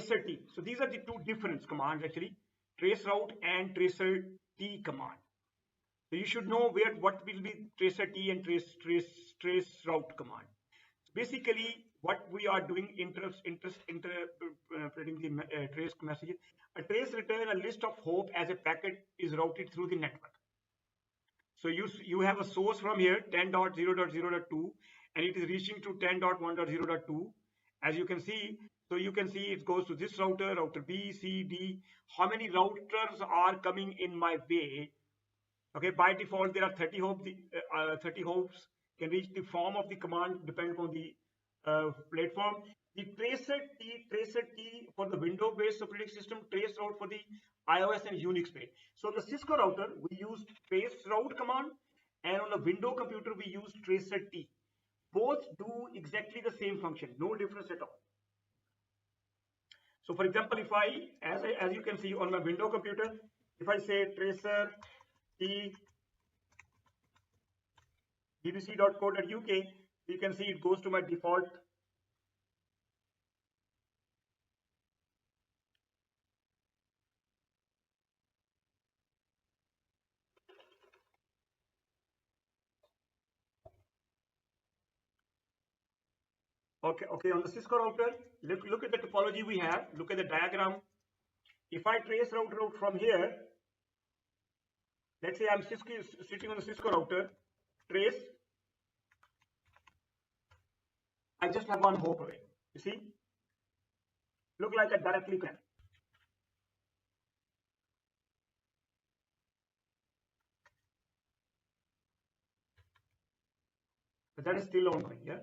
tracer T. So these are the two different commands actually, trace route and tracer T command. So you should know what will be tracer T and trace route command. So basically, what we are doing interpreting the trace messages. A trace return a list of hope as a packet is routed through the network. So you have a source from here 10.0.0.2 and it is reaching to 10.1.0.2. As you can see, so you can see it goes to this router B, C, D. How many routers are coming in my way? Okay, by default there are 30 hopes. 30 hopes can reach the form of the command depending on the platform. The tracer T for the Windows-based operating system, trace route for the iOS and Unix based. So on the Cisco router we use trace route command, and on the Windows computer we use tracer T. Both do exactly the same function, no difference at all. So for example, if as you can see on my Windows computer, if I say tracer T bbc.co.uk, you can see it goes to my default okay on the Cisco router. Look at the topology we have, look at the diagram. If I trace route from here, let's say I'm sitting on the Cisco router, trace, I just have one hop away. You see, look like I directly connect. But that is still ongoing, yeah.